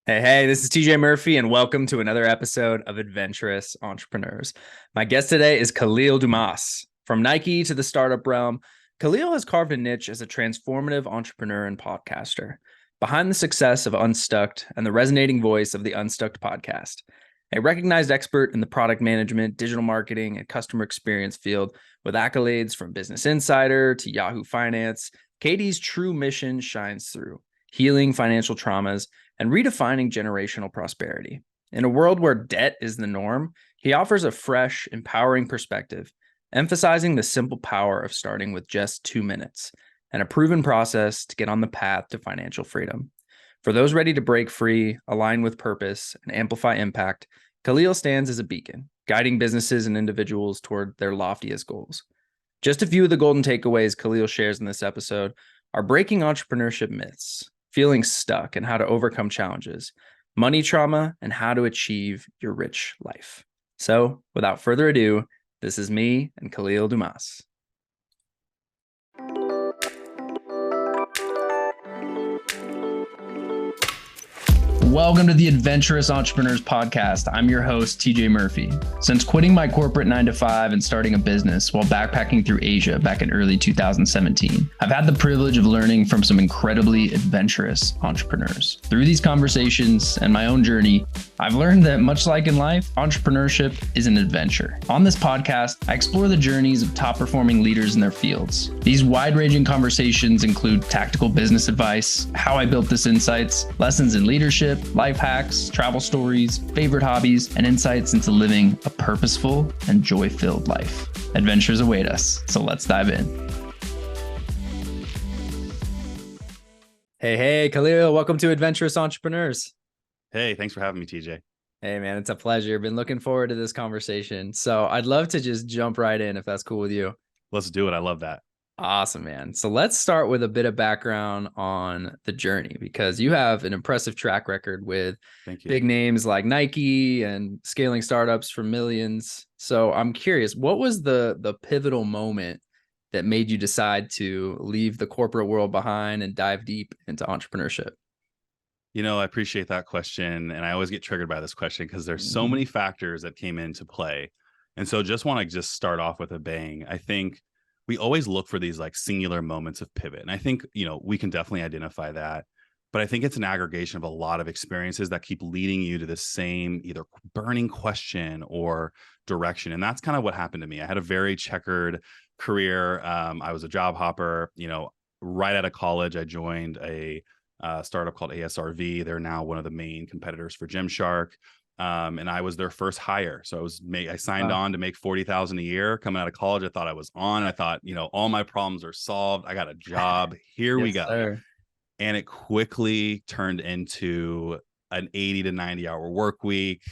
Hey, this is TJ Murphy, and welcome to another episode of Adventurous Entrepreneurs. My guest today is Kahlil Dumas. From Nike to the startup realm, Kahlil has carved a niche as a transformative entrepreneur and podcaster. Behind the success of Unstucked and the resonating voice of the UNSTUCKD Podcast, a recognized expert in the product management, digital marketing, and customer experience field with accolades from Business Insider to Yahoo Finance, KD's true mission shines through, healing financial traumas and redefining generational prosperity. In a world where debt is the norm, he offers a fresh, empowering perspective, emphasizing the simple power of starting with just 2 minutes and a proven process to get on the path to financial freedom. For those ready to break free, align with purpose, and amplify impact, Kahlil stands as a beacon, guiding businesses and individuals toward their loftiest goals. Just a few of the golden takeaways Kahlil shares in this episode are breaking entrepreneurship myths, feeling stuck and how to overcome challenges, money trauma, and how to achieve your rich life. So, without further ado, this is me and Kahlil Dumas. Welcome to the Adventurous Entrepreneurs Podcast. I'm your host, TJ Murphy. Since quitting my corporate 9-to-5 and starting a business while backpacking through Asia back in early 2017, I've had the privilege of learning from some incredibly adventurous entrepreneurs. Through these conversations and my own journey, I've learned that much like in life, entrepreneurship is an adventure. On this podcast, I explore the journeys of top-performing leaders in their fields. These wide-ranging conversations include tactical business advice, how I built this insights, lessons in leadership, life hacks, travel stories, favorite hobbies, and insights into living a purposeful and joy-filled life. Adventures await us, so let's dive in. Hey, Kahlil, welcome to Adventurous Entrepreneurs. Hey, thanks for having me, TJ. Hey, man, it's a pleasure. Been looking forward to this conversation. So I'd love to just jump right in if that's cool with you. Let's do it. I love that. Awesome, man. So let's start with a bit of background on the journey, because you have an impressive track record with big names like Nike and scaling startups for millions. So I'm curious, what was the pivotal moment that made you decide to leave the corporate world behind and dive deep into entrepreneurship? You know, I appreciate that question. And I always get triggered by this question because there's so many factors that came into play. And so want to start off with a bang. I think we always look for these like singular moments of pivot. And I think, we can definitely identify that. But I think it's an aggregation of a lot of experiences that keep leading you to the same either burning question or direction. And that's kind of what happened to me. I had a very checkered career. I was a job hopper. Right out of college, I joined a startup called ASRV. They're now one of the main competitors for Gymshark. And I was their first hire. So I signed on to make $40,000 a year coming out of college. I thought I was on. I thought, all my problems are solved. I got a job. Here we go. Sir. And it quickly turned into an 80 to 90 hour work week,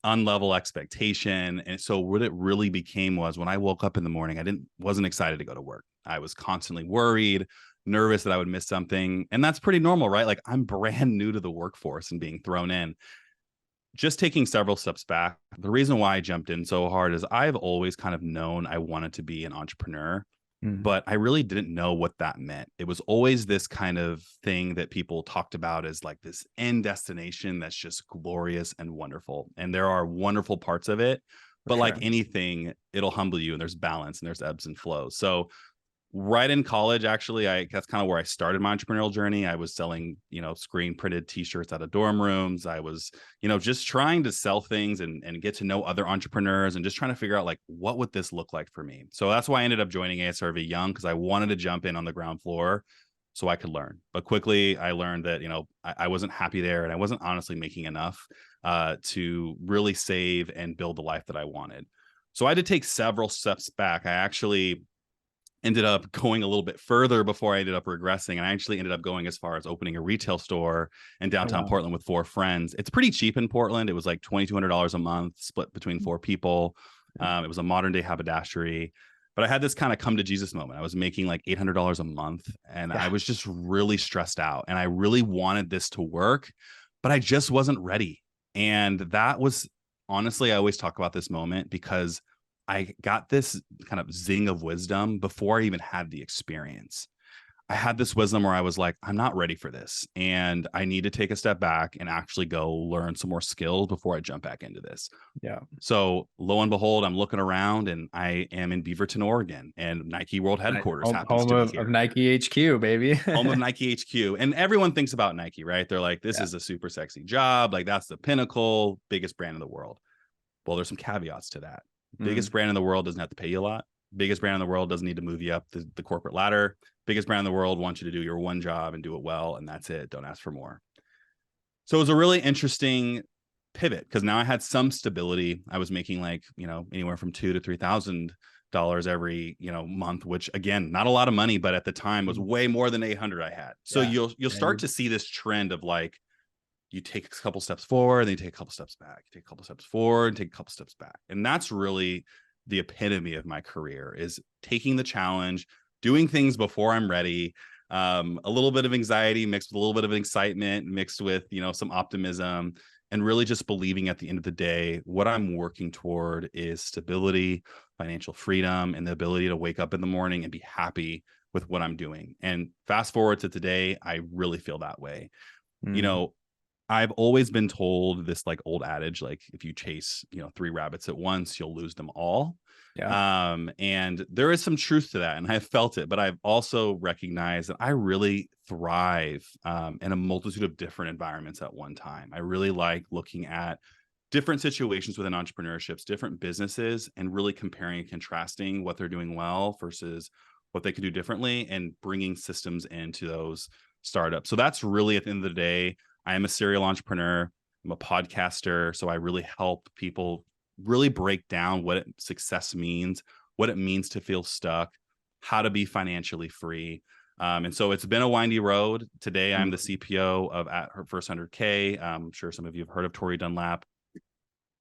unlevel expectation. And so what it really became was when I woke up in the morning, I wasn't excited to go to work. I was constantly worried, nervous that I would miss something. And that's pretty normal, right? Like I'm brand new to the workforce and being thrown in. Just taking several steps back, the reason why I jumped in so hard is I've always kind of known I wanted to be an entrepreneur, but I really didn't know what that meant. It was always this kind of thing that people talked about as like this end destination that's just glorious and wonderful. And there are wonderful parts of it, but like anything, it'll humble you and there's balance and there's ebbs and flows. So right in college, actually, that's kind of where I started my entrepreneurial journey. I was selling, screen printed t-shirts out of dorm rooms. I was, just trying to sell things and get to know other entrepreneurs and just trying to figure out like, what would this look like for me? So that's why I ended up joining ASRV young, because I wanted to jump in on the ground floor so I could learn. But quickly I learned that, I wasn't happy there and I wasn't honestly making enough to really save and build the life that I wanted. So I had to take several steps back. I actually ended up going a little bit further before I ended up regressing. And I actually ended up going as far as opening a retail store in downtown Portland with 4 friends. It's pretty cheap in Portland. It was like $2,200 a month split between 4 people. It was a modern day haberdashery. But I had this kind of come to Jesus moment. I was making like $800 a month and I was just really stressed out and I really wanted this to work, but I just wasn't ready. And that was honestly, I always talk about this moment because I got this kind of zing of wisdom before I even had the experience. I had this wisdom where I was like, I'm not ready for this. And I need to take a step back and actually go learn some more skills before I jump back into this. Yeah. So lo and behold, I'm looking around and I am in Beaverton, Oregon, and Nike World Headquarters happens home to be of here. Nike HQ, baby. Home of Nike HQ. And everyone thinks about Nike, right? They're like, this is a super sexy job. Like, that's the pinnacle, biggest brand in the world. Well, there's some caveats to that. Biggest brand in the world doesn't have to pay you a lot. Biggest brand in the world doesn't need to move you up the corporate ladder. Biggest brand in the world wants you to do your one job and do it well, and that's it. Don't ask for more. So it was a really interesting pivot because now I had some stability. I was making like, anywhere from $2,000 to $3,000 every, month, which again, not a lot of money, but at the time was way more than 800 I had. So you'll start to see this trend of like, you take a couple steps forward, then you take a couple steps back, you take a couple steps forward, and take a couple steps back. And that's really the epitome of my career, is taking the challenge, doing things before I'm ready, a little bit of anxiety mixed with a little bit of excitement, mixed with, some optimism, and really just believing at the end of the day, what I'm working toward is stability, financial freedom, and the ability to wake up in the morning and be happy with what I'm doing. And fast forward to today, I really feel that way. I've always been told this like old adage, like if you chase, 3 rabbits at once, you'll lose them all. Yeah. And there is some truth to that. And I've felt it, but I've also recognized that I really thrive in a multitude of different environments at one time. I really like looking at different situations within entrepreneurships, different businesses, and really comparing and contrasting what they're doing well versus what they could do differently, and bringing systems into those startups. So that's really, at the end of the day, I am a serial entrepreneur. I'm a podcaster. So I really help people really break down what success means, what it means to feel stuck, how to be financially free. And so it's been a windy road. Today, I'm the CPO of At Her First 100K. I'm sure some of you have heard of Tori Dunlap.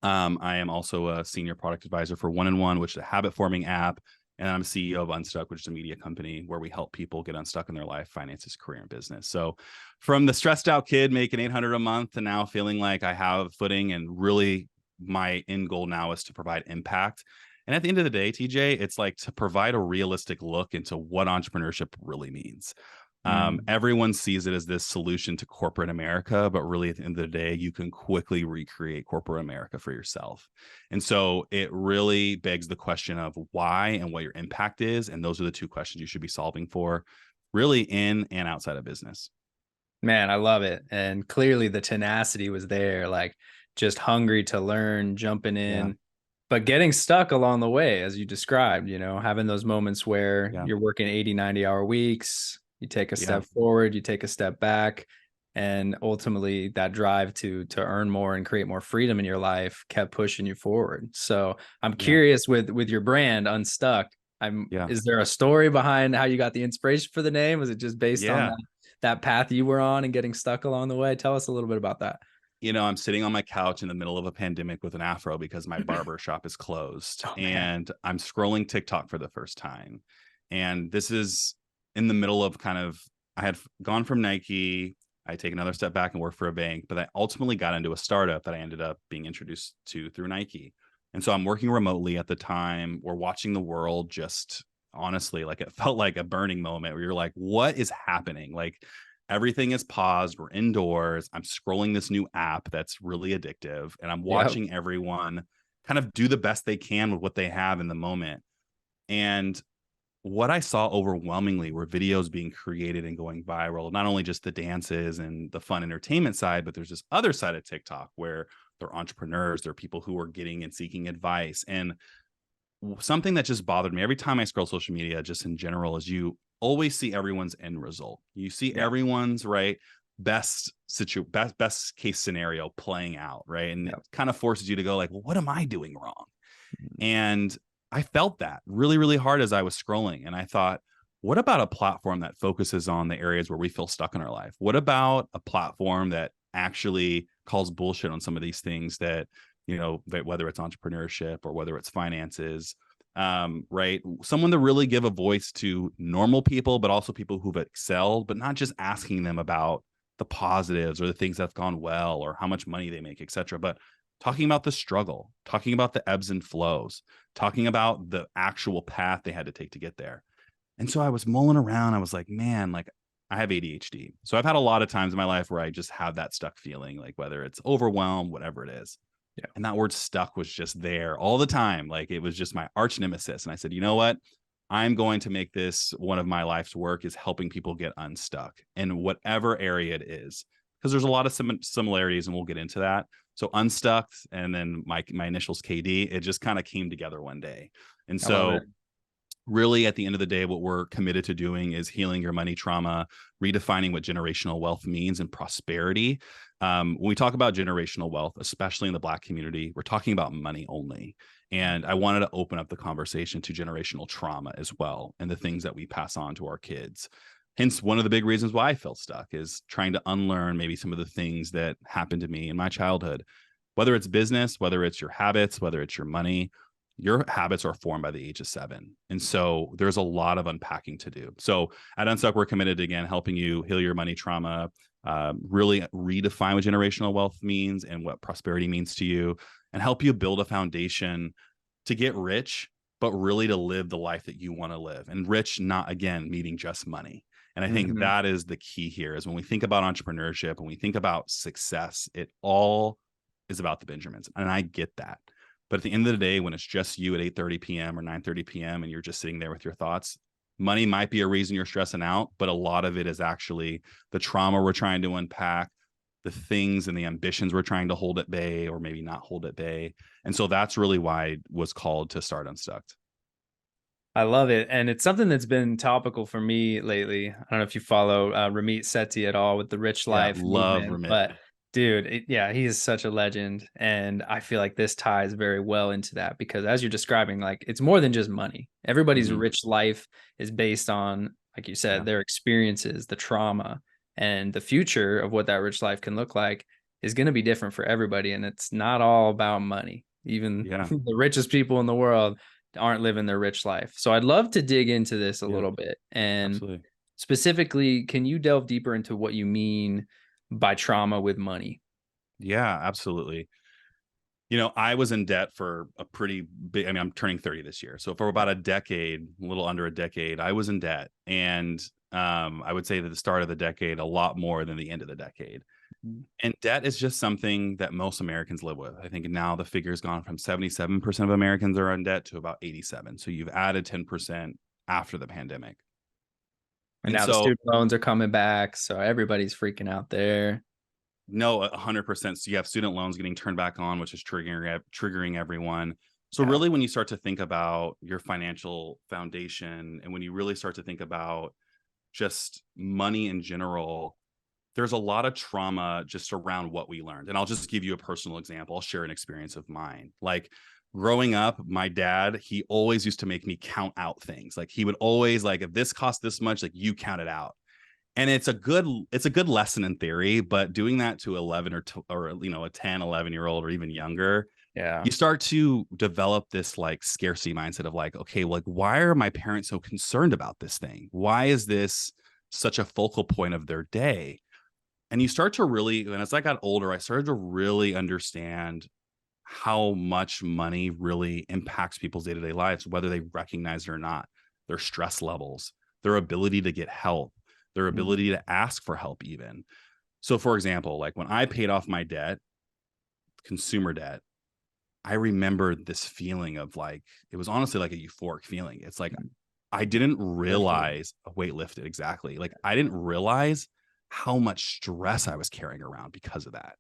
I am also a senior product advisor for 1&1, which is a habit forming app. And I'm CEO of Unstuck, which is a media company where we help people get unstuck in their life, finances, career, and business. So from the stressed out kid making 800 a month to now feeling like I have footing, and really my end goal now is to provide impact. And at the end of the day, TJ, it's like to provide a realistic look into what entrepreneurship really means. Everyone sees it as this solution to corporate America, but really at the end of the day, you can quickly recreate corporate America for yourself. And so it really begs the question of why and what your impact is. And those are the 2 questions you should be solving for, really in and outside of business. Man, I love it. And clearly the tenacity was there, like just hungry to learn, jumping in, but getting stuck along the way, as you described, having those moments where you're working 80, 90-hour weeks. You take a step forward, you take a step back, and ultimately that drive to earn more and create more freedom in your life kept pushing you forward. So I'm curious with your brand Unstuck. Is there a story behind how you got the inspiration for the name? Was it just based on that path you were on and getting stuck along the way? Tell us a little bit about that. I'm sitting on my couch in the middle of a pandemic with an afro because my barber shop is closed, and I'm scrolling TikTok for the first time. And this is in the middle of I had gone from Nike, I take another step back and work for a bank, but I ultimately got into a startup that I ended up being introduced to through Nike. And so I'm working remotely at the time. We're watching the world just honestly, like it felt like a burning moment where you're like, what is happening? Like everything is paused. We're indoors. I'm scrolling this new app that's really addictive, and I'm watching everyone kind of do the best they can with what they have in the moment. And what I saw overwhelmingly were videos being created and going viral, not only just the dances and the fun entertainment side, but there's this other side of TikTok where they're entrepreneurs, they're people who are getting and seeking advice. And something that just bothered me every time I scroll social media, just in general, is you always see everyone's end result. You see everyone's best case scenario playing out, right? And it kind of forces you to go like, well, what am I doing wrong? And I felt that really, really hard as I was scrolling. And I thought, what about a platform that focuses on the areas where we feel stuck in our life? What about a platform that actually calls bullshit on some of these things that, that whether it's entrepreneurship or whether it's finances, right? Someone to really give a voice to normal people, but also people who've excelled, but not just asking them about the positives or the things that have gone well or how much money they make, et cetera, but talking about the struggle, talking about the ebbs and flows, talking about the actual path they had to take to get there. And so I was mulling around. I was like, man, like I have ADHD. So I've had a lot of times in my life where I just have that stuck feeling, like whether it's overwhelmed, whatever it is. Yeah. And that word stuck was just there all the time. Like it was just my arch nemesis. And I said, you know what? I'm going to make this one of my life's work is helping people get unstuck in whatever area it is. Because there's a lot of similarities and we'll get into that. So unstuck and then my initials KD, it just kind of came together one day. And I love so it. really at the end of the day, what we're committed to doing is healing your money trauma, redefining what generational wealth means and prosperity. When we talk about generational wealth, especially in the Black community, we're talking about money only. And I wanted to open up the conversation to generational trauma as well and the things that we pass on to our kids. Hence, one of the big reasons why I felt stuck is trying to unlearn maybe some of the things that happened to me in my childhood, whether it's business, whether it's your habits, whether it's your money. Your habits are formed by the age of 7. And so there's a lot of unpacking to do. So at Unstuck, we're committed to, again, helping you heal your money trauma, really redefine what generational wealth means and what prosperity means to you, and help you build a foundation to get rich, but really to live the life that you want to live. And rich, not, again, meaning just money. And I think that is the key here is when we think about entrepreneurship, when we think about success, it all is about the Benjamins. And I get that. But at the end of the day, when it's just you at 8:30 p.m. or 9:30 p.m. and you're just sitting there with your thoughts, money might be a reason you're stressing out, but a lot of it is actually the trauma we're trying to unpack, the things and the ambitions we're trying to hold at bay or maybe not hold at bay. And so that's really why I was called to start Unstucked. I love it. And it's something that's been topical for me lately. I don't know if you follow Ramit Sethi at all with the Rich Yeah, Life love movement, Remit. but dude, yeah, he is such a legend. And I feel like this ties very well into that because as you're describing, like it's more than just money. Everybody's rich life is based on, like you said, their experiences, the trauma, and the future of what that rich life can look like is going to be different for everybody. And it's not all about money. Even the richest people in the world aren't living their rich life. So I'd love to dig into this a little bit. And specifically, can you delve deeper into what you mean by trauma with money? Yeah, absolutely. You know, I was in debt for a pretty big, I mean, I'm turning 30 this year. So for about a decade, a little under a decade, I was in debt. And I would say that the start of the decade, a lot more than the end of the decade. And debt is just something that most Americans live with. I think now the figure's gone from 77% of Americans are in debt to about 87. So you've added 10% after the pandemic. And now the student loans are coming back. So everybody's freaking out there. No, 100%. So you have student loans getting turned back on, which is triggering everyone. So really, when you start to think about your financial foundation and when you really start to think about just money in general, there's a lot of trauma just around what we learned. And I'll just give you a personal example. I'll share an experience of mine. Like growing up, my dad, he always used to make me count out things. Like he would always like, if this costs this much, like you count it out. And it's a good lesson in theory, but doing that to 11 or you know, a 10, 11-year-old or even younger, you start to develop this like scarcity mindset of like, okay, like why are my parents so concerned about this thing? Why is this such a focal point of their day? And you start to really, and as I got older, I started to really understand how much money really impacts people's day-to-day lives, whether they recognize it or not, their stress levels, their ability to get help, their ability to ask for help even. So for example, like when I paid off my debt, consumer debt, I remembered this feeling of like, it was honestly like a euphoric feeling. It's like, I didn't realize a weight lifted. Exactly. Like I didn't realize how much stress I was carrying around because of that.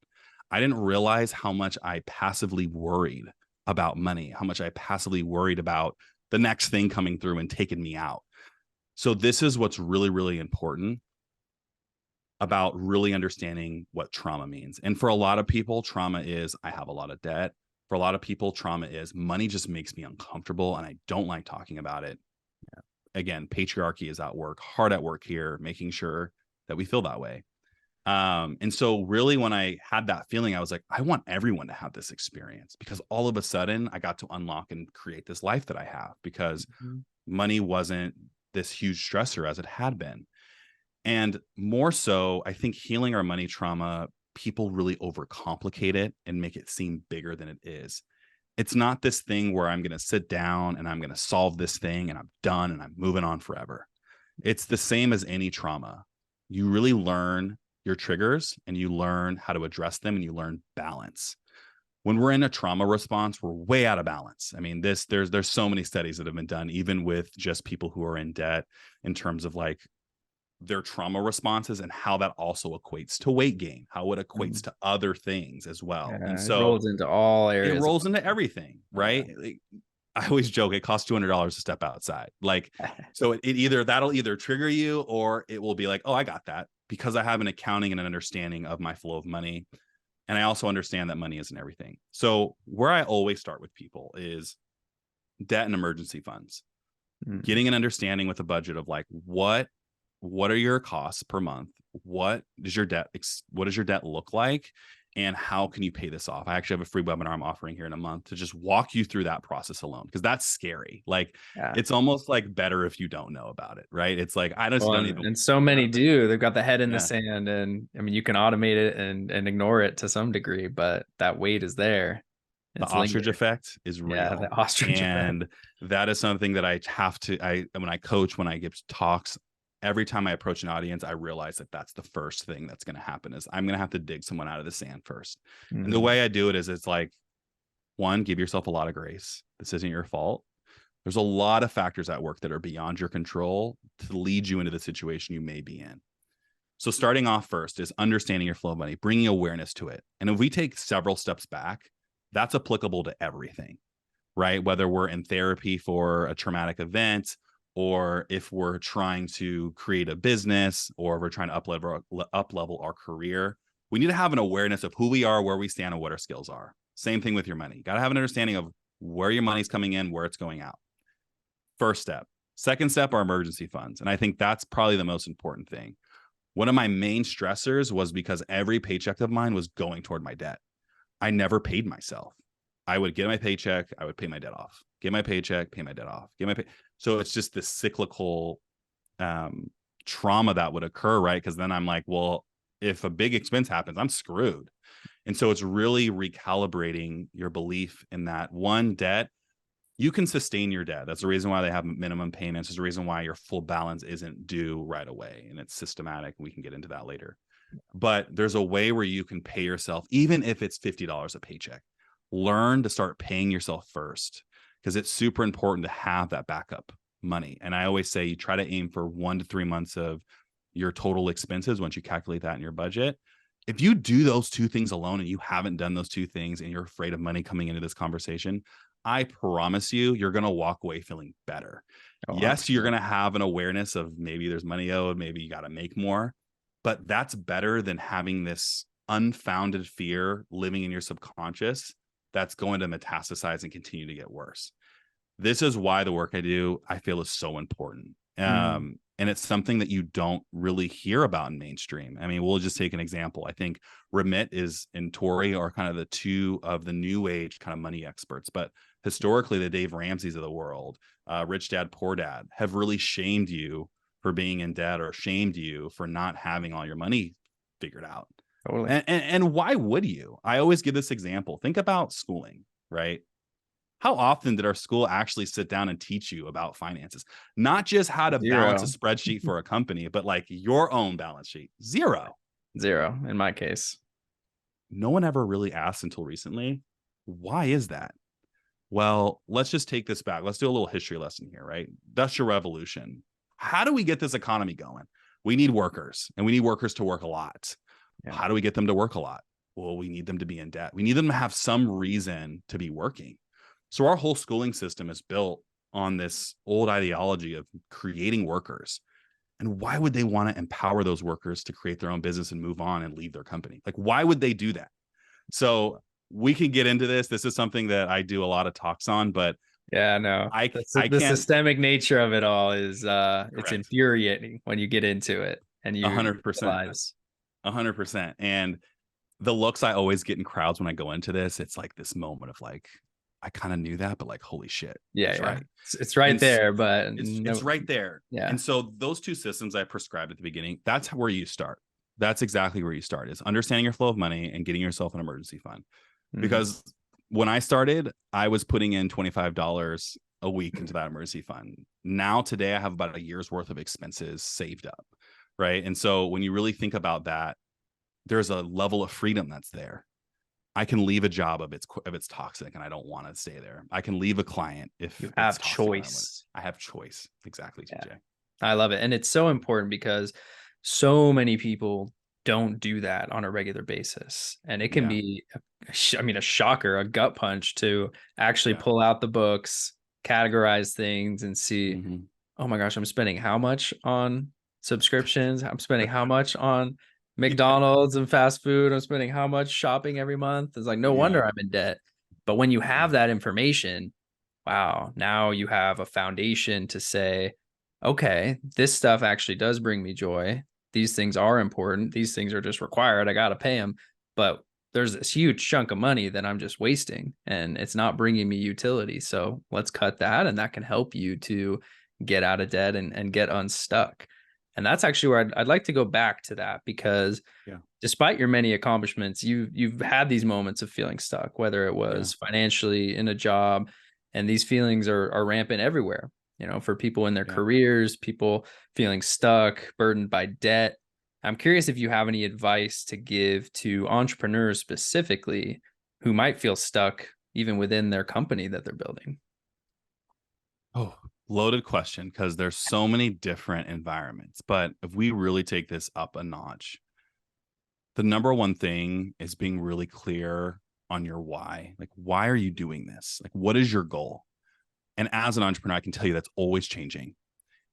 I didn't realize how much I passively worried about money, how much I passively worried about the next thing coming through and taking me out. So this is what's really, really important about really understanding what trauma means. And for a lot of people, trauma is I have a lot of debt. For a lot of people, trauma is money just makes me uncomfortable and I don't like talking about it. Again, patriarchy is at work, hard at work here, making sure that we feel that way. And so really when I had that feeling, I was like, I want everyone to have this experience because all of a sudden I got to unlock and create this life that I have because money wasn't this huge stressor as it had been. And more so, I think healing our money trauma, people really overcomplicate it and make it seem bigger than it is. It's not this thing where I'm going to sit down and I'm going to solve this thing and I'm done and I'm moving on forever. It's the same as any trauma. You really learn your triggers and you learn how to address them and you learn balance. When we're in a trauma response, we're way out of balance. I mean, there's so many studies that have been done, even with just people who are in debt, in terms of like their trauma responses and how that also equates to weight gain, how it equates to other things as well. And It so rolls into all it areas. rolls into everything, right? Like, I always joke it costs $200 to step outside. Like, so that'll either trigger you or it will be like, oh, I got that because I have an accounting and an understanding of my flow of money. And I also understand that money isn't everything. So where I always start with people is debt and emergency funds, getting an understanding with a budget of like, what are your costs per month? What does your debt look like? And how can you pay this off? I actually have a free webinar I'm offering here in a month to just walk you through that process alone, because that's scary. Like, it's almost like better if you don't know about it, right? It's like, I just don't even. And so many do. They've got the head in the sand, and I mean, you can automate it and ignore it to some degree, but that weight is there. The ostrich effect is real. Yeah, the ostrich and effect. That is something that when I coach, when I give talks, every time I approach an audience, I realize that that's the first thing that's going to happen is I'm going to have to dig someone out of the sand first. And the way I do it is it's like, one, give yourself a lot of grace. This isn't your fault. There's a lot of factors at work that are beyond your control to lead you into the situation you may be in. So starting off first is understanding your flow of money, bringing awareness to it. And if we take several steps back, that's applicable to everything, right? Whether we're in therapy for a traumatic event, or if we're trying to create a business, or if we're trying to up-level our career, we need to have an awareness of who we are, where we stand, and what our skills are. Same thing with your money. Got to have an understanding of where your money's coming in, where it's going out. First step. Second step are emergency funds. And I think that's probably the most important thing. One of my main stressors was because every paycheck of mine was going toward my debt. I never paid myself. I would get my paycheck, I would pay my debt off. Get my paycheck, pay my debt off. So it's just this cyclical trauma that would occur, right? Because then I'm like, well, if a big expense happens, I'm screwed. And so it's really recalibrating your belief in that one, debt, you can sustain your debt. That's the reason why they have minimum payments. There's a reason why your full balance isn't due right away. And it's systematic. We can get into that later. But there's a way where you can pay yourself, even if it's $50 a paycheck. Learn to start paying yourself first, because it's super important to have that backup money. And I always say you try to aim for 1 to 3 months of your total expenses once you calculate that in your budget. If you do those two things alone and you haven't done those two things and you're afraid of money coming into this conversation, I promise you're going to walk away feeling better. Oh, yes, you're going to have an awareness of maybe there's money owed, maybe you got to make more, but that's better than having this unfounded fear living in your subconscious that's going to metastasize and continue to get worse. This is why the work I do, I feel, is so important. And it's something that you don't really hear about in mainstream. I mean, we'll just take an example. I think Ramit and Tori are kind of the two of the new age kind of money experts, but historically the Dave Ramseys of the world, Rich Dad, Poor Dad, have really shamed you for being in debt or shamed you for not having all your money figured out. Totally. And why would you? I always give this example. Think about schooling, right? How often did our school actually sit down and teach you about finances? Not just how to balance a spreadsheet for a company, but like your own balance sheet. Zero in my case. No one ever really asked until recently, why is that? Well, let's just take this back. Let's do a little history lesson here, right? Industrial Revolution. How do we get this economy going? We need workers, and we need workers to work a lot. Yeah. How do we get them to work a lot? Well, we need them to be in debt. We need them to have some reason to be working. So our whole schooling system is built on this old ideology of creating workers. And why would they want to empower those workers to create their own business and move on and leave their company? Like, why would they do that? So we can get into this. This is something that I do a lot of talks on, but yeah, no, the systemic nature of it all is it's infuriating when you get into it and you 100%. 100%. And the looks I always get in crowds when I go into this, it's like this moment of like, I kind of knew that, but like, holy shit. Yeah, right. It's right there, but it's right there. Yeah. And so those two systems I prescribed at the beginning, that's where you start. That's exactly where you start, is understanding your flow of money and getting yourself an emergency fund. Because when I started, I was putting in $25 a week into that emergency fund. Now today I have about a year's worth of expenses saved up, right? And so when you really think about that, there's a level of freedom that's there. I can leave a job if it's toxic and I don't want to stay there. I can leave a client if You it's have toxic. choice. I have choice. Exactly, TJ. Yeah. I love it. And it's so important because so many people don't do that on a regular basis. And it can be, a shocker, a gut punch to actually pull out the books, categorize things and see, oh my gosh, I'm spending how much on subscriptions? I'm spending how much on McDonald's and fast food? I'm spending how much shopping every month? It's like, no wonder I'm in debt. But when you have that information, wow, now you have a foundation to say, okay, this stuff actually does bring me joy. These things are important. These things are just required. I got to pay them. But there's this huge chunk of money that I'm just wasting and it's not bringing me utility. So let's cut that. And that can help you to get out of debt and get unstuck. And that's actually where I'd like to go back to that because despite your many accomplishments, you've had these moments of feeling stuck, whether it was financially in a job, and these feelings are rampant everywhere, for people in their careers, people feeling stuck, burdened by debt. I'm curious if you have any advice to give to entrepreneurs specifically who might feel stuck even within their company that they're building. Oh, loaded question because there's so many different environments. But if we really take this up a notch, the number one thing is being really clear on your why. Like, why are you doing this? Like, what is your goal? And as an entrepreneur, I can tell you that's always changing.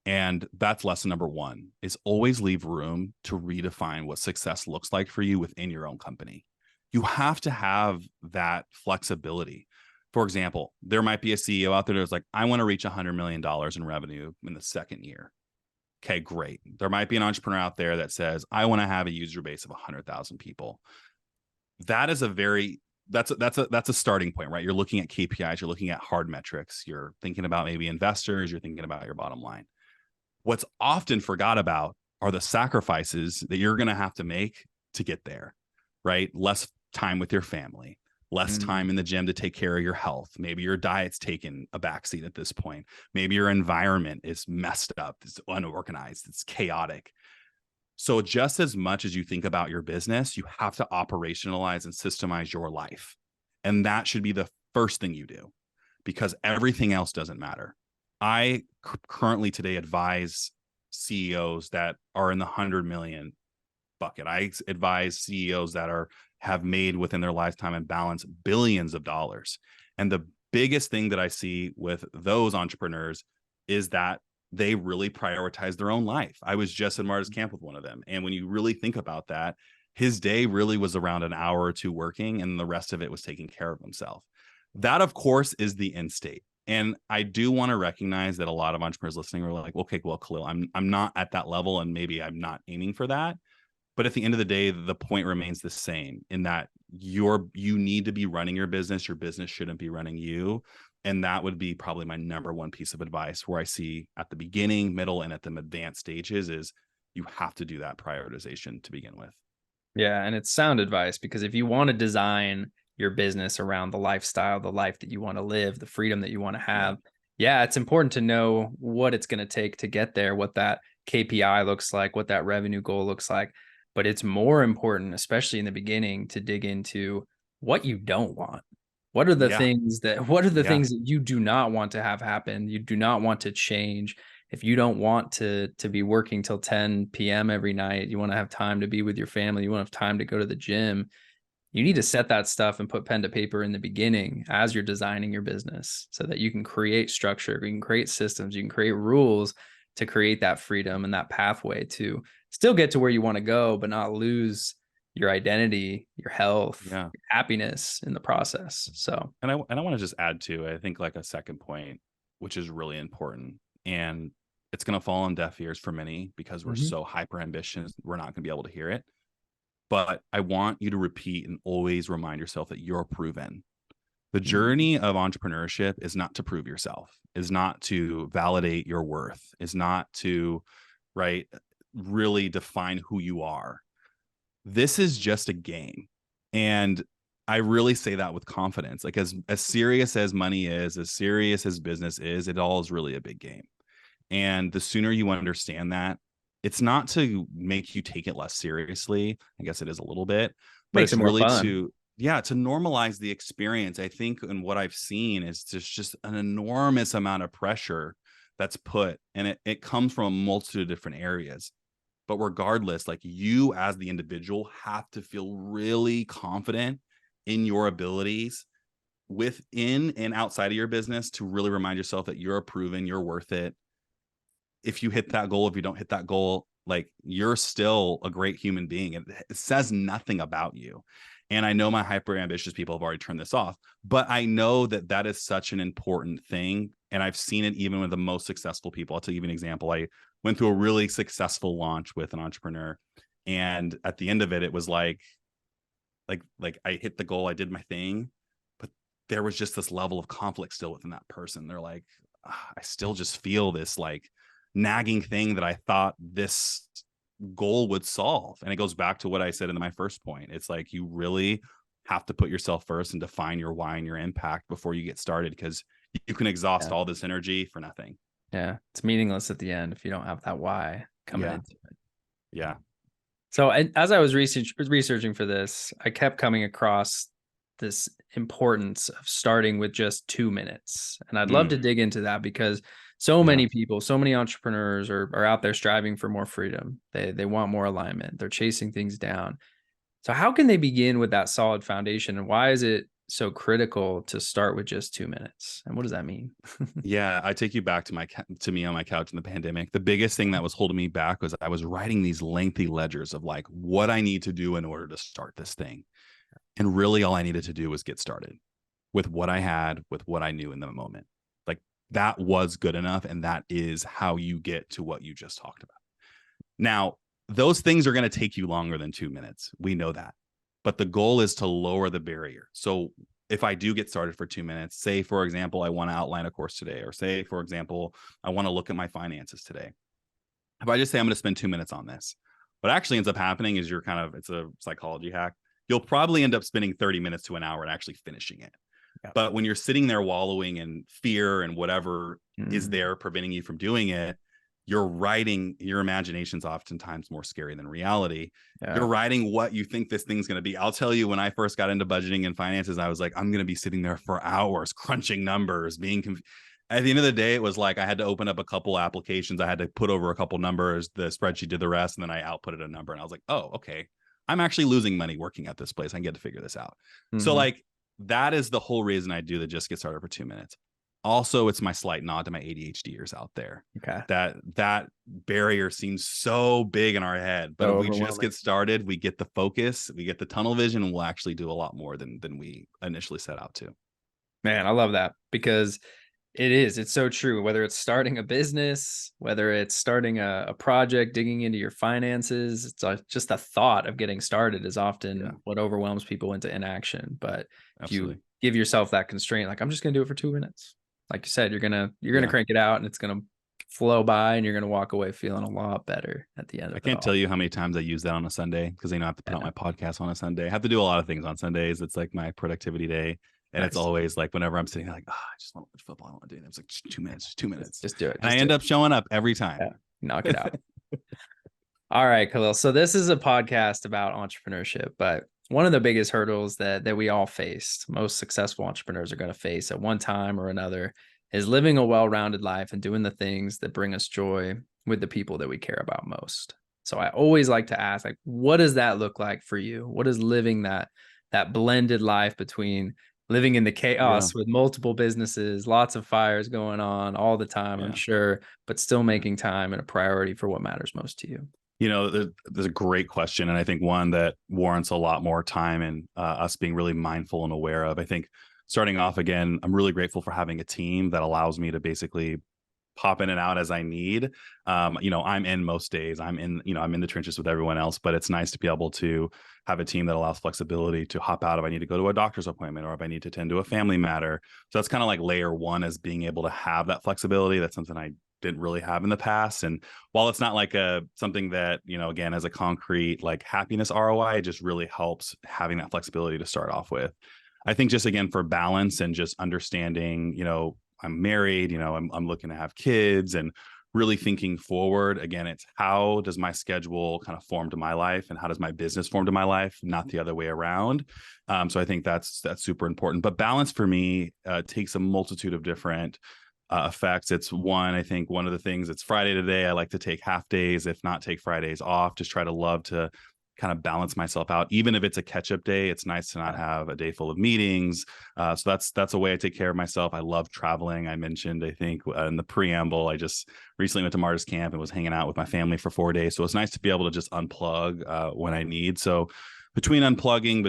And that's lesson number one, is always leave room to redefine what success looks like for you within your own company. You have to have that flexibility. For example, there might be a CEO out there that's like, I want to reach $100 million in revenue in the second year. Okay, great. There might be an entrepreneur out there that says, I want to have a user base of 100,000 people. That is that's a starting point, right? You're looking at KPIs, you're looking at hard metrics, you're thinking about maybe investors, you're thinking about your bottom line. What's often forgot about are the sacrifices that you're going to have to make to get there, right? Less time with your family, less time in the gym to take care of your health. Maybe your diet's taken a backseat at this point. Maybe your environment is messed up, it's unorganized, it's chaotic. So just as much as you think about your business, you have to operationalize and systemize your life. And that should be the first thing you do because everything else doesn't matter. I currently today advise CEOs that are in the 100 million bucket. I advise CEOs that have made within their lifetime and balance billions of dollars. And the biggest thing that I see with those entrepreneurs is that they really prioritize their own life. I was just in Marta's camp with one of them. And when you really think about that, his day really was around an hour or two working and the rest of it was taking care of himself. That, of course, is the end state. And I do want to recognize that a lot of entrepreneurs listening are like, okay, well, Kahlil, I'm not at that level and maybe I'm not aiming for that. But at the end of the day, the point remains the same in that you need to be running your business. Your business shouldn't be running you. And that would be probably my number one piece of advice where I see at the beginning, middle, and at the advanced stages is you have to do that prioritization to begin with. Yeah. And it's sound advice because if you want to design your business around the lifestyle, the life that you want to live, the freedom that you want to have, it's important to know what it's going to take to get there, what that KPI looks like, what that revenue goal looks like. But it's more important, especially in the beginning, to dig into what you don't want. What are the things that you do not want to have happen? You do not want to change. If you don't want to be working till 10 p.m. every night, you want to have time to be with your family, you want to have time to go to the gym, you need to set that stuff and put pen to paper in the beginning as you're designing your business so that you can create structure, you can create systems, you can create rules to create that freedom and that pathway to still get to where you want to go, but not lose your identity, your health, your happiness in the process. So, and I want to just add to, I think like a second point, which is really important, and it's going to fall on deaf ears for many because we're so hyper ambitious. We're not going to be able to hear it. But I want you to repeat and always remind yourself that you're proven. The journey of entrepreneurship is not to prove yourself, is not to validate your worth, is not to, really define who you are. This is just a game. And I really say that with confidence. Like as serious as money is, as serious as business is, it all is really a big game. And the sooner you understand that, it's not to make you take it less seriously. I guess it is a little bit, but Makes it's it more really fun. to normalize the experience. I think, and what I've seen is there's just an enormous amount of pressure that's put, and it comes from a multitude of different areas. But regardless, like you as the individual have to feel really confident in your abilities within and outside of your business to really remind yourself that you're proven, you're worth it. If you hit that goal, if you don't hit that goal, like you're still a great human being. It says nothing about you. And I know my hyper ambitious people have already turned this off, but I know that that is such an important thing. And I've seen it even with the most successful people. I'll tell you an example. I went through a really successful launch with an entrepreneur. And at the end of it, it was like I hit the goal, I did my thing, but there was just this level of conflict still within that person. They're like, I still just feel this like nagging thing that I thought this goal would solve. And it goes back to what I said in my first point. It's like you really have to put yourself first and define your why and your impact before you get started, because you can exhaust all this energy for nothing. Yeah. It's meaningless at the end if you don't have that why coming into it. Yeah. So as I was researching for this, I kept coming across this importance of starting with just 2 minutes. And I'd love to dig into that because so many people, so many entrepreneurs are out there striving for more freedom. They want more alignment. They're chasing things down. So how can they begin with that solid foundation? And why is it so critical to start with just 2 minutes? And what does that mean? Yeah, I take you back to me on my couch in the pandemic. The biggest thing that was holding me back was I was writing these lengthy ledgers of like what I need to do in order to start this thing. And really all I needed to do was get started with what I had, with what I knew in the moment. Like that was good enough. And that is how you get to what you just talked about. Now, those things are going to take you longer than 2 minutes. We know that. But the goal is to lower the barrier. So if I do get started for 2 minutes, say, for example, I want to outline a course today, or say, for example, I want to look at my finances today. If I just say I'm going to spend 2 minutes on this, what actually ends up happening is it's a psychology hack. You'll probably end up spending 30 minutes to an hour and actually finishing it. Yeah. But when you're sitting there wallowing in fear and whatever is there preventing you from doing it, you're writing, your imagination's oftentimes more scary than reality. Yeah. You're writing what you think this thing's going to be. I'll tell you, when I first got into budgeting and finances, I was like, I'm going to be sitting there for hours, crunching numbers, at the end of the day, it was like, I had to open up a couple applications. I had to put over a couple numbers. The spreadsheet did the rest. And then I outputted a number and I was like, oh, okay. I'm actually losing money working at this place. I get to figure this out. So like, that is the whole reason I do the just get started for 2 minutes. Also, it's my slight nod to my ADHDers out there. Okay. That barrier seems so big in our head, but if we just get started, we get the focus, we get the tunnel vision, and we'll actually do a lot more than we initially set out to. Man, I love that, because it's so true. Whether it's starting a business, whether it's starting a project, digging into your finances, it's just a thought of getting started is often what overwhelms people into inaction. But if you give yourself that constraint, like, I'm just going to do it for 2 minutes. Like you said, you're gonna crank it out and it's gonna flow by and you're gonna walk away feeling a lot better at the end of it. I can't tell you how many times I use that on a Sunday, because I have to put out my podcast on a Sunday. I have to do a lot of things on Sundays. It's like my productivity day. And it's always like, whenever I'm sitting there like, I just want to watch football, I don't want to do it. It's like 2 minutes, 2 minutes. Just do it. And I end up showing up every time. Yeah. Knock it out. All right, Kahlil. So this is a podcast about entrepreneurship, but one of the biggest hurdles that we all face, most successful entrepreneurs are going to face at one time or another, is living a well-rounded life and doing the things that bring us joy with the people that we care about most. So I always like to ask, like, what does that look like for you? What is living that blended life between living in the chaos with multiple businesses, lots of fires going on all the time, I'm sure, but still making time and a priority for what matters most to you? You know, there's a great question. And I think one that warrants a lot more time and us being really mindful and aware of. I think starting off again, I'm really grateful for having a team that allows me to basically pop in and out as I need. I'm in most days. I'm in the trenches with everyone else, but it's nice to be able to have a team that allows flexibility to hop out if I need to go to a doctor's appointment or if I need to tend to a family matter. So that's kind of like layer one, is being able to have that flexibility. That's something I didn't really have in the past. And while it's not like something that, again, as a concrete like happiness ROI, it just really helps having that flexibility to start off with. I think just again for balance and just understanding, I'm married, I'm looking to have kids, and really thinking forward. Again, it's how does my schedule kind of form to my life, and how does my business form to my life, not the other way around. So I think that's super important. But balance for me takes a multitude of different effects. It's I think one of the things, it's Friday today. I like to take half days, if not take Fridays off, just try to love to kind of balance myself out. Even if it's a catch-up day, it's nice to not have a day full of meetings. So that's a way I take care of myself. I love traveling. I mentioned, I think in the preamble, I just recently went to Martyrs Camp and was hanging out with my family for 4 days. So it's nice to be able to just unplug when I need. So between unplugging,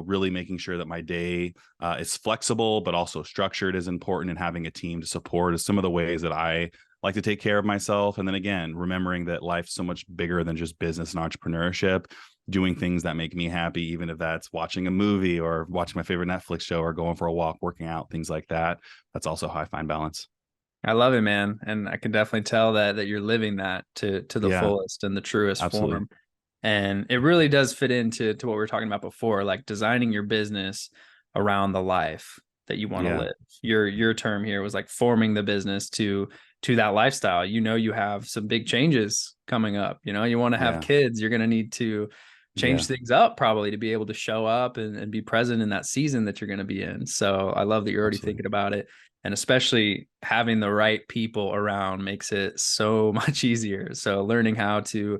really making sure that my day is flexible, but also structured is important, and having a team to support is some of the ways that I like to take care of myself. And then again, remembering that life's so much bigger than just business and entrepreneurship, doing things that make me happy, even if that's watching a movie or watching my favorite Netflix show or going for a walk, working out, things like that. That's also how I find balance. I love it, man. And I can definitely tell that you're living that to the fullest and the truest Absolutely. form. And it really does fit into what we were talking about before, like designing your business around the life that you want to live. Your term here was like forming the business to that lifestyle. You have some big changes coming up. You want to have kids. You're going to need to change things up probably to be able to show up and be present in that season that you're going to be in. So I love that you're already thinking about it. And especially having the right people around makes it so much easier. So learning how to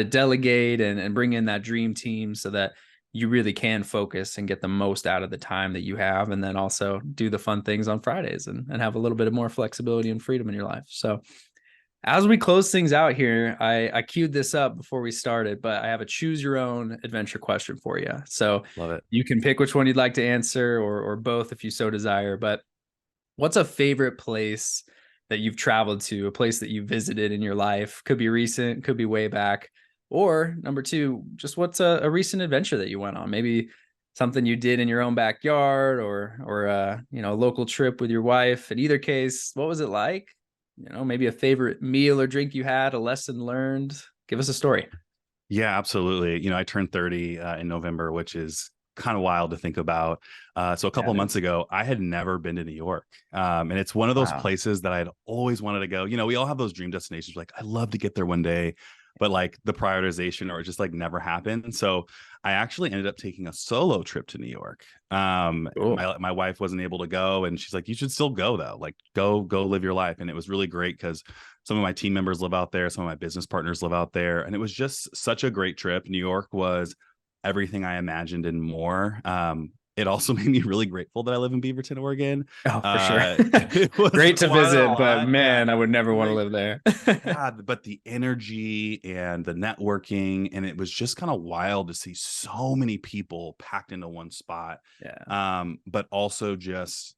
delegate and bring in that dream team so that you really can focus and get the most out of the time that you have, and then also do the fun things on Fridays and have a little bit of more flexibility and freedom in your life. So as we close things out here, I queued this up before we started, but I have a choose your own adventure question for you. So love it. You can pick which one you'd like to answer, or both if you so desire. But what's a favorite place that you've traveled to, a place that you visited in your life? Could be recent, could be way back. Or number two, just what's a recent adventure that you went on? Maybe something you did in your own backyard, or a local trip with your wife. In either case, what was it like? Maybe a favorite meal or drink you had, a lesson learned. Give us a story. Yeah, absolutely. I turned 30 in November, which is kind of wild to think about. So a couple of months ago, I had never been to New York. And it's one of those places that I had always wanted to go. We all have those dream destinations. Like, I'd love to get there one day, but like the prioritization or just like never happened. So I actually ended up taking a solo trip to New York. Cool. My wife wasn't able to go, and she's like, you should still go though. Like, go live your life. And it was really great because some of my team members live out there. Some of my business partners live out there. And it was just such a great trip. New York was everything I imagined and more. It also made me really grateful that I live in Beaverton, Oregon. Oh, for sure. It was great to visit, but man, I would never want to live there. But the energy and the networking, and it was just kind of wild to see so many people packed into one spot. But also just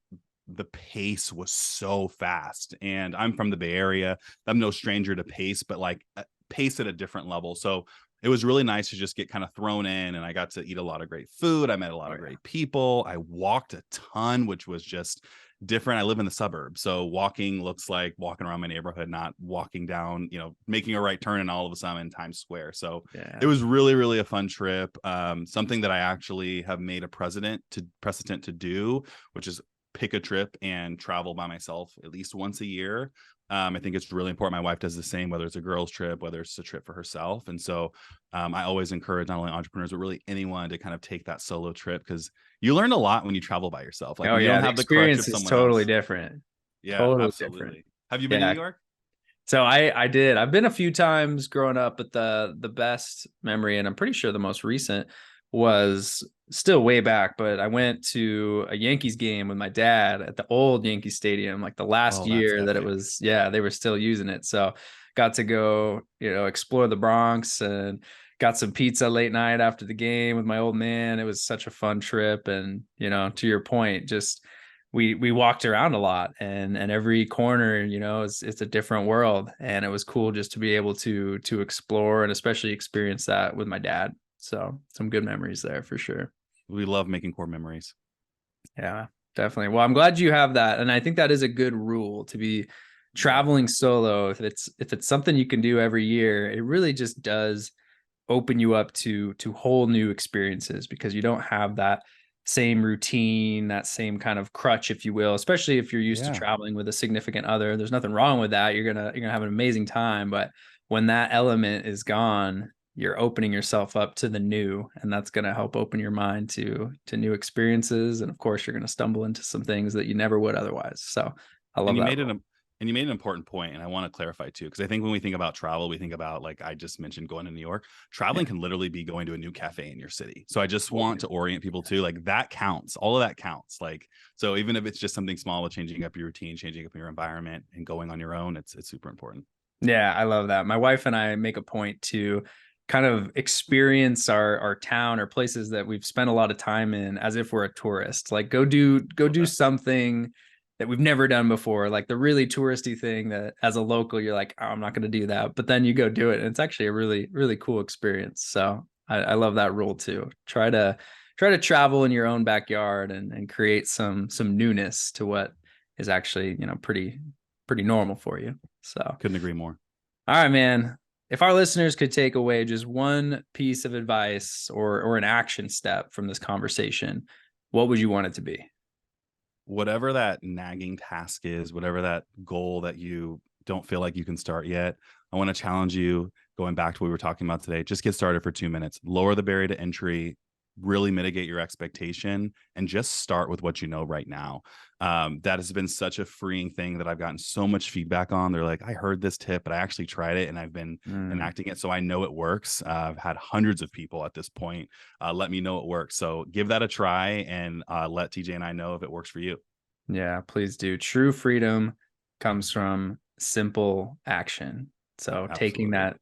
the pace was so fast. And I'm from the Bay Area. I'm no stranger to pace, but like pace at a different level. So it was really nice to just get kind of thrown in, and I got to eat a lot of great food. I met a lot of great people. I walked a ton, which was just different. I live in the suburbs, so walking looks like walking around my neighborhood, not walking down, making a right turn and all of a sudden in Times Square. So it was really, really a fun trip. Something that I actually have made a precedent to do, which is pick a trip and travel by myself at least once a year. I think it's really important. My wife does the same, whether it's a girl's trip, whether it's a trip for herself. And so I always encourage not only entrepreneurs, but really anyone to kind of take that solo trip, because you learn a lot when you travel by yourself. Like, you don't have the experience crutch of is someone totally else. different. Yeah, totally absolutely. Different. Have you been to New York? So I did. I've been a few times growing up, but the best memory, and I'm pretty sure the most recent, was still way back, but I went to a Yankees game with my dad at the old Yankee Stadium, like the last year that it was, they were still using it. So got to go, explore the Bronx and got some pizza late night after the game with my old man. It was such a fun trip. And, to your point, just we walked around a lot, and every corner, it's a different world. And it was cool just to be able to explore and especially experience that with my dad. So some good memories there for sure. We love making core memories. Yeah, definitely. Well, I'm glad you have that. And I think that is a good rule, to be traveling solo, if it's something you can do every year, it really just does open you up to whole new experiences, because you don't have that same routine, that same kind of crutch, if you will, especially if you're used to traveling with a significant other. There's nothing wrong with that. You're gonna have an amazing time. But when that element is gone, you're opening yourself up to the new, and that's going to help open your mind to new experiences. And of course, you're going to stumble into some things that you never would otherwise. So I love that. And you made an important point, and I want to clarify too, because I think when we think about travel, we think about, like I just mentioned, going to New York. Traveling can literally be going to a new cafe in your city. So I just want to orient people to, like, that counts. All of that counts. Like, so even if it's just something small with changing up your routine, changing up your environment, and going on your own, it's super important. Yeah, I love that. My wife and I make a point to kind of experience our town or places that we've spent a lot of time in as if we're a tourist. Like, go do something that we've never done before, like the really touristy thing that as a local you're like, oh, I'm not going to do that, but then you go do it and it's actually a really, really cool experience. So I love that rule too. Try to travel in your own backyard and create some newness to what is actually, pretty normal for you. So couldn't agree more. All right, man. If our listeners could take away just one piece of advice or an action step from this conversation, what would you want it to be? Whatever that nagging task is, whatever that goal that you don't feel like you can start yet, I want to challenge you, going back to what we were talking about today, just get started for 2 minutes, lower the barrier to entry, really mitigate your expectation, and just start with what you know right now. That has been such a freeing thing that I've gotten so much feedback on. They're like, I heard this tip, but I actually tried it and I've been enacting it. So I know it works. I've had hundreds of people at this point let me know it works. So give that a try, and let TJ and I know if it works for you. Yeah, please do. True freedom comes from simple action. So taking that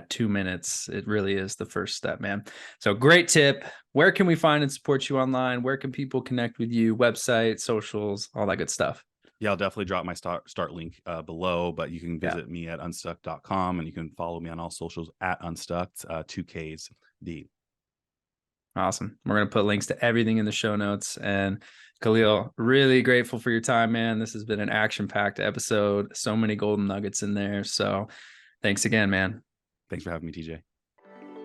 2 minutes, it really is the first step, man. So great tip. Where can we find and support you online? Where can people connect with you? Website, socials, all that good stuff. Yeah, I'll definitely drop my start link below, but you can visit me at unstuck.com, and you can follow me on all socials at unstucked, 2KsD. Awesome. We're going to put links to everything in the show notes. And Kahlil, really grateful for your time, man. This has been an action-packed episode. So many golden nuggets in there. So thanks again, man. Thanks for having me, TJ.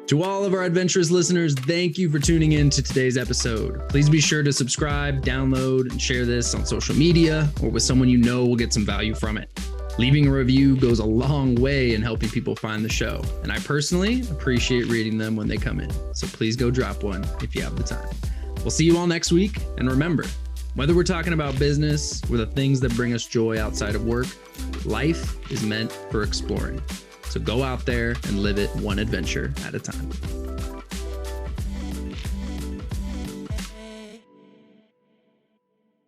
To all of our Adventurous listeners, thank you for tuning in to today's episode. Please be sure to subscribe, download, and share this on social media or with someone you know will get some value from it. Leaving a review goes a long way in helping people find the show, and I personally appreciate reading them when they come in. So please go drop one if you have the time. We'll see you all next week, and remember, whether we're talking about business or the things that bring us joy outside of work, life is meant for exploring. So go out there and live it one adventure at a time.